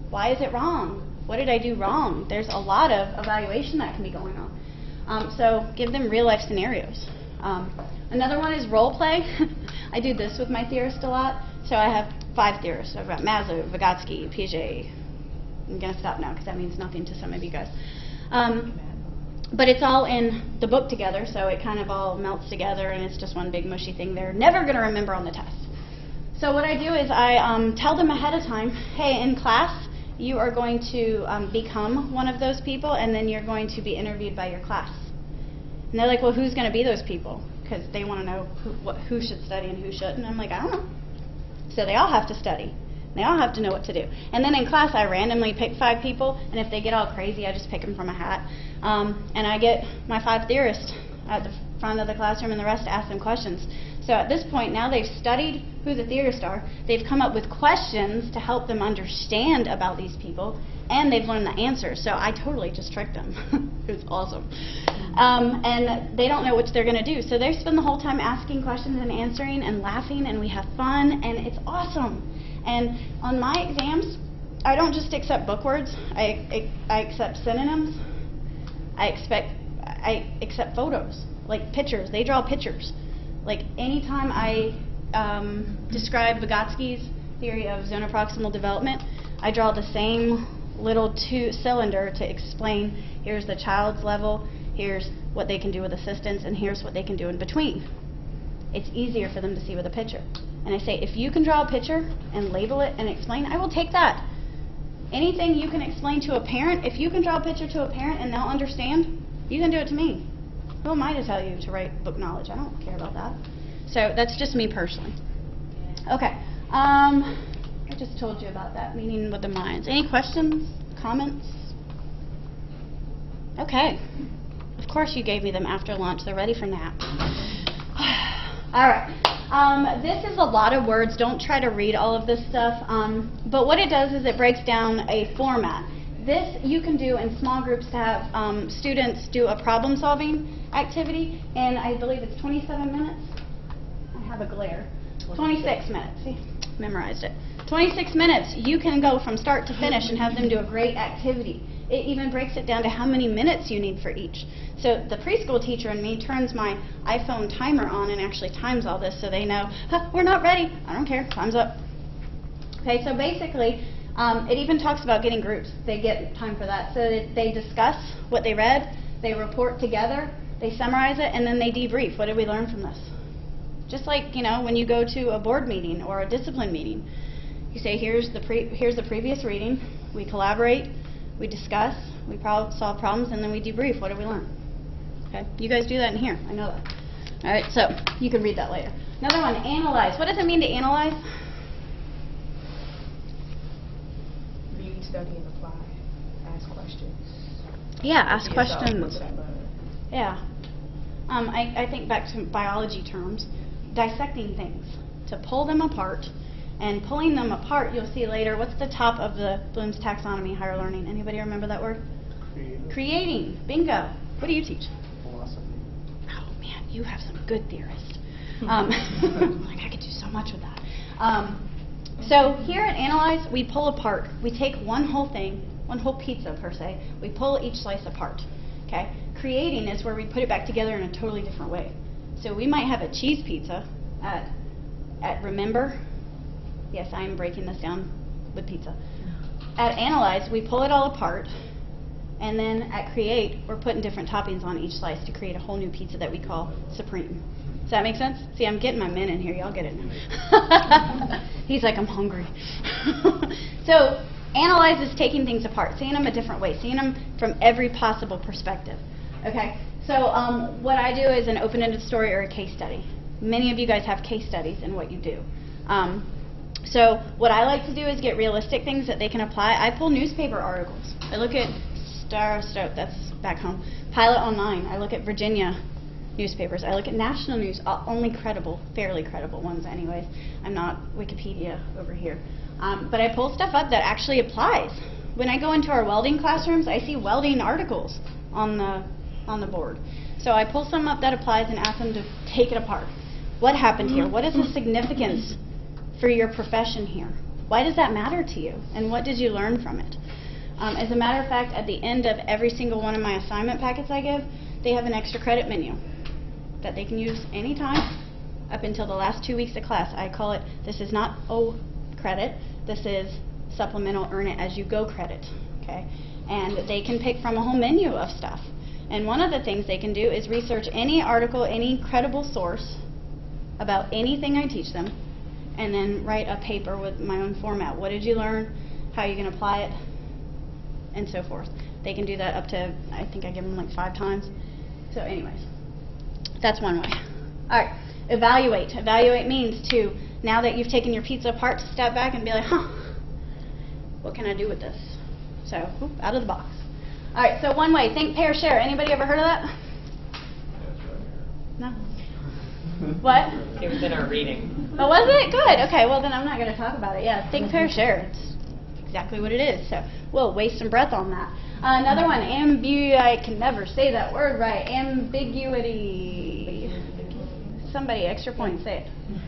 Why is it wrong? What did I do wrong? There's a lot of evaluation that can be going on. So give them real life scenarios. Another one is role play. I do this with my theorists a lot. So I have 5 theorists. I've got Maslow, Vygotsky, Piaget. I'm going to stop now because that means nothing to some of you guys. But it's all in the book together, so it kind of all melts together, and it's just one big mushy thing they're never going to remember on the test. So what I do is I tell them ahead of time, hey, in class, you are going to become one of those people, and then you're going to be interviewed by your class. And they're like, well, who's going to be those people? Because they want to know who should study and who shouldn't. And I'm like, I don't know. So they all have to study. They all have to know what to do. And then in class, I randomly pick 5 people, and if they get all crazy, I just pick them from a hat. And I get my 5 theorists at the front of the classroom, and the rest to ask them questions. So at this point, now they've studied who the theorists are, they've come up with questions to help them understand about these people, and they've learned the answers. So I totally just tricked them. It was awesome. And they don't know what they're going to do. So they spend the whole time asking questions and answering and laughing, and we have fun, and it's awesome. And on my exams, I don't just accept book words. I accept synonyms. I accept photos, like pictures. They draw pictures. Like anytime I describe Vygotsky's theory of zone of proximal development, I draw the same little cylinder to explain here's the child's level, here's what they can do with assistance, and here's what they can do in between. It's easier for them to see with a picture. And I say, if you can draw a picture and label it and explain, I will take that. Anything you can explain to a parent, if you can draw a picture to a parent and they'll understand, you can do it to me. Who am I to tell you to write book knowledge? I don't care about that. So that's just me personally. Okay. I just told you about that meeting with the minds. Any questions, comments? Okay. Of course you gave me them after lunch. They're ready for nap. All right. This is a lot of words. Don't try to read all of this stuff. But what it does is it breaks down a format. This you can do in small groups to have students do a problem-solving activity, and I believe it's 27 minutes. I have a glare. 26 minutes. See, memorized it. 26 minutes. You can go from start to finish and have them do a great activity. It even breaks it down to how many minutes you need for each. So the preschool teacher in me turns my iPhone timer on and actually times all this so they know, we're not ready. I don't care. Time's up. Okay, so basically, it even talks about getting groups. They get time for that. So that they discuss what they read, they report together, they summarize it, and then they debrief. What did we learn from this? Just like, you know, when you go to a board meeting or a discipline meeting, you say, here's the previous reading, we collaborate, we discuss, we solve problems, and then we debrief. What did we learn? Okay, you guys do that in here. I know that. All right, so you can read that later. Another one, analyze. What does it mean to analyze? study and apply, ask questions. Yeah, ask To yourself, questions. what did I learn? Yeah. I think back to biology terms, dissecting things, to pull them apart. And pulling them apart, you'll see later, what's the top of the Bloom's Taxonomy, higher learning? Anybody remember that word? Creating. Bingo. What do you teach? Philosophy. Oh, man, you have some good theorists. Like, I could do so much with that. So here at Analyze, we pull apart. We take one whole thing, one whole pizza per se. We pull each slice apart. Okay? Creating is where we put it back together in a totally different way. So we might have a cheese pizza at Remember. Yes, I am breaking this down with pizza. At Analyze, we pull it all apart, and then at Create, we're putting different toppings on each slice to create a whole new pizza that we call Supreme. Does that make sense? See, I'm getting my men in here. Y'all get it. He's like, I'm hungry. So Analyze is taking things apart, seeing them a different way, seeing them from every possible perspective. Okay? So what I do is an open-ended story or a case study. Many of you guys have case studies in what you do. So what I like to do is get realistic things that they can apply. I pull newspaper articles. I look at that's back home, Pilot Online. I look at Virginia newspapers. I look at national news, only credible, fairly credible ones anyways. I'm not Wikipedia over here. But I pull stuff up that actually applies. When I go into our welding classrooms, I see welding articles on the board. So I pull some up that applies and ask them to take it apart. What happened here? What is the significance for your profession here? Why does that matter to you? And what did you learn from it? As a matter of fact, at the end of every single one of my assignment packets I give, they have an extra credit menu that they can use anytime up until the last 2 weeks of class. I call it, this is not O credit, this is supplemental earn it as you go credit. Okay? And they can pick from a whole menu of stuff. And one of the things they can do is research any article, any credible source about anything I teach them, and then write a paper with my own format. What did you learn? How you can apply it? And so forth. They can do that up to, I think I give them like 5 times. So anyways, that's one way. All right, evaluate. Evaluate means to, now that you've taken your pizza apart, to step back and be like, what can I do with this? So, out of the box. All right, so one way, think, pair, share. Anybody ever heard of that? No? What? It was in our reading. Oh, was it? Good. Okay, well then I'm not going to talk about it. Yeah, think, pair, share. It's exactly what it is. So we'll waste some breath on that. Another one, I can never say that word right. Ambiguity. Somebody, extra point, say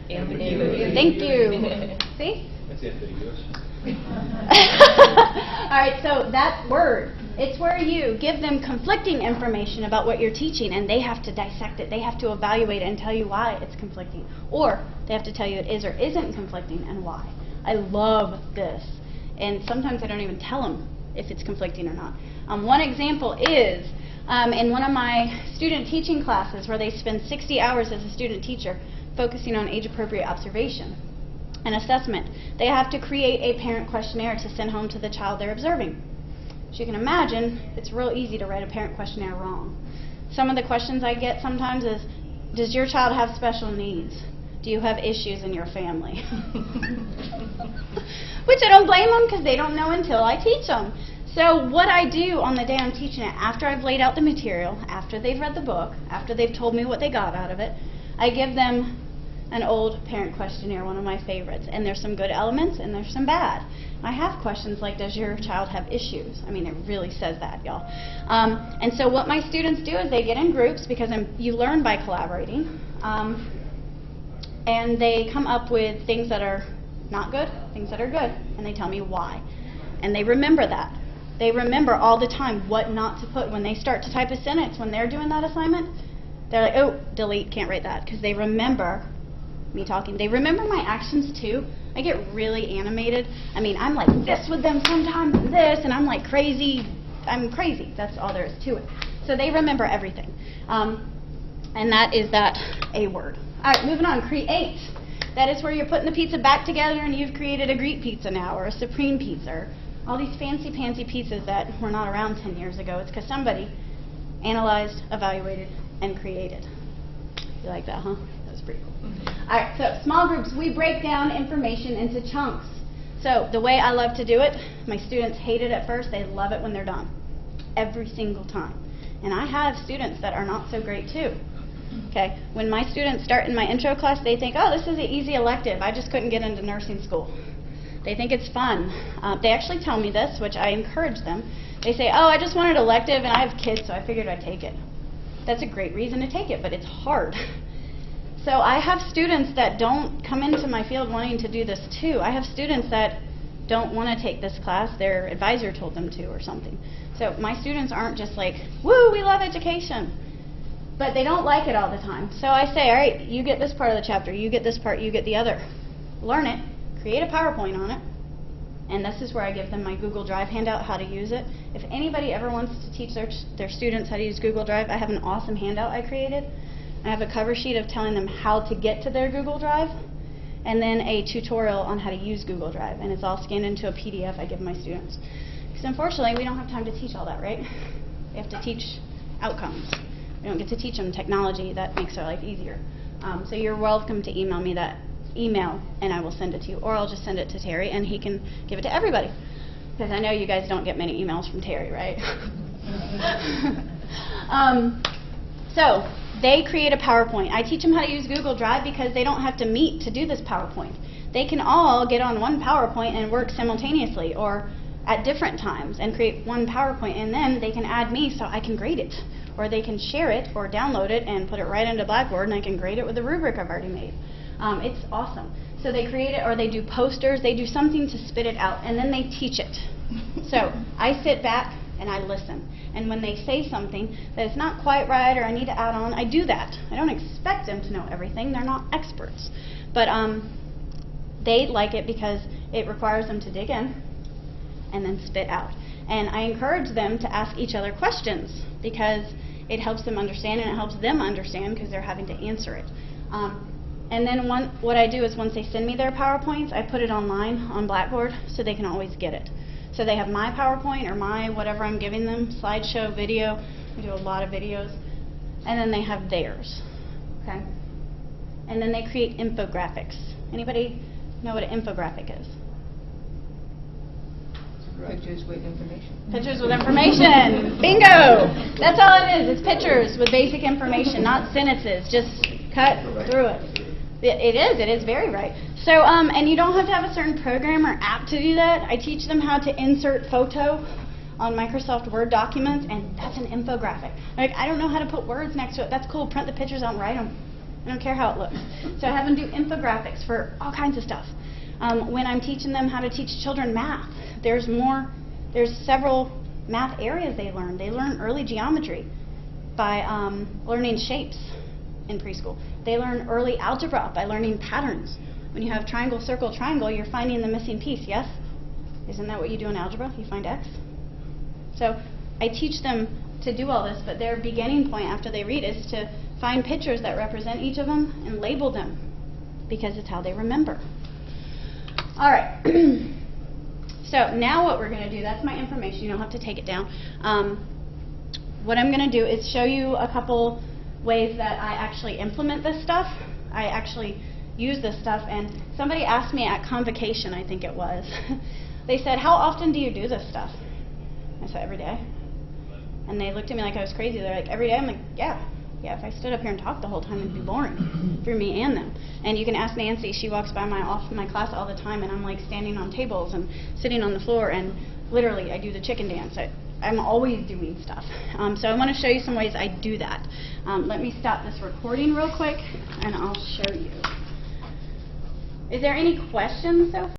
it. Ambiguity. Thank you. See? That's ambiguous. All right, so that word, it's where you give them conflicting information about what you're teaching, and they have to dissect it. They have to evaluate it and tell you why it's conflicting. Or they have to tell you it is or isn't conflicting and why. I love this. And sometimes I don't even tell them if it's conflicting or not. One example is in one of my student teaching classes where they spend 60 hours as a student teacher focusing on age-appropriate observation and assessment. They have to create a parent questionnaire to send home to the child they're observing. As you can imagine, it's real easy to write a parent questionnaire wrong. Some of the questions I get sometimes is, does your child have special needs? Do you have issues in your family? Which I don't blame them because they don't know until I teach them. So what I do on the day I'm teaching it, after I've laid out the material, after they've read the book, after they've told me what they got out of it, I give them an old parent questionnaire, one of my favorites. And there's some good elements and there's some bad. I have questions like, does your child have issues? I mean, it really says that, y'all. And so what my students do is they get in groups because you learn by collaborating. And they come up with things that are not good, things that are good, and they tell me why. And they remember that. They remember all the time what not to put. When they start to type a sentence, when they're doing that assignment, they're like, oh, delete, can't write that, because they remember me talking. They remember my actions too. I get really animated. I mean, I'm like this with them sometimes, and this, and I'm like crazy. I'm crazy. That's all there is to it. So they remember everything. And that is that A word. All right, moving on. Create. That is where you're putting the pizza back together and you've created a Greek pizza now or a Supreme pizza or all these fancy-pantsy pizzas that were not around 10 years ago. It's because somebody analyzed, evaluated, and created. You like that, huh? That was pretty cool. All right, so small groups. We break down information into chunks. So the way I love to do it, my students hate it at first, they love it when they're done. Every single time. And I have students that are not so great too. Okay, when my students start in my intro class, they think, oh, this is an easy elective. I just couldn't get into nursing school. They think it's fun. They actually tell me this, which I encourage them. They say, oh, I just wanted elective and I have kids, so I figured I'd take it. That's a great reason to take it, but it's hard. So I have students that don't come into my field wanting to do this too. I have students that don't want to take this class. Their advisor told them to or something. So my students aren't just like, woo, we love education. But they don't like it all the time. So I say, all right, you get this part of the chapter, you get this part, you get the other. Learn it, create a PowerPoint on it, and this is where I give them my Google Drive handout, how to use it. If anybody ever wants to teach their students how to use Google Drive, I have an awesome handout I created. I have a cover sheet of telling them how to get to their Google Drive, and then a tutorial on how to use Google Drive, and it's all scanned into a PDF I give my students. Because unfortunately, we don't have time to teach all that, right? We have to teach outcomes. We don't get to teach them technology that makes our life easier. So you're welcome to email me that email, and I will send it to you, or I'll just send it to Terry, and he can give it to everybody. Because I know you guys don't get many emails from Terry, right? So they create a PowerPoint. I teach them how to use Google Drive because they don't have to meet to do this PowerPoint. They can all get on one PowerPoint and work simultaneously or at different times and create one PowerPoint, and then they can add me so I can grade it. Or they can share it or download it and put it right into Blackboard, and I can grade it with the rubric I've already made. It's awesome. So they create it, or they do posters, they do something to spit it out, and then they teach it. So I sit back and I listen. And when they say something that is not quite right or I need to add on, I do that. I don't expect them to know everything. They're not experts. But they like it because it requires them to dig in and then spit out. And I encourage them to ask each other questions because it helps them understand, and it helps them understand because they're having to answer it. And then what I do is once they send me their PowerPoints, I put it online on Blackboard so they can always get it. So they have my PowerPoint or my whatever I'm giving them, slideshow, video. We do a lot of videos. And then they have theirs. Okay? And then they create infographics. Anybody know what an infographic is? Pictures with information. Pictures with information. Bingo! That's all it is. It's pictures with basic information, not sentences. Just cut through it. It is very right. So, and you don't have to have a certain program or app to do that. I teach them how to insert photo on Microsoft Word documents, and that's an infographic. Like, I don't know how to put words next to it. That's cool. Print the pictures out and write them. I don't care how it looks. So I have them do infographics for all kinds of stuff. When I'm teaching them how to teach children math, there's several math areas they learn. They learn early geometry by learning shapes in preschool. They learn early algebra by learning patterns. When you have triangle, circle, triangle, you're finding the missing piece, yes? Isn't that what you do in algebra? You find X? So I teach them to do all this, but their beginning point after they read is to find pictures that represent each of them and label them because it's how they remember. All right. So now what we're going to do, that's my information. You don't have to take it down. What I'm going to do is show you a couple ways that I actually implement this stuff. I actually use this stuff, and somebody asked me at convocation, I think it was, they said, how often do you do this stuff? I said, every day. And they looked at me like I was crazy. They're like, every day? I'm like, yeah, if I stood up here and talked the whole time, it'd be boring for me and them. And you can ask Nancy, she walks by my class all the time, and I'm like standing on tables and sitting on the floor, and literally I do the chicken dance. I'm always doing stuff. So I want to show you some ways I do that. Let me stop this recording real quick, and I'll show you. Is there any questions so far?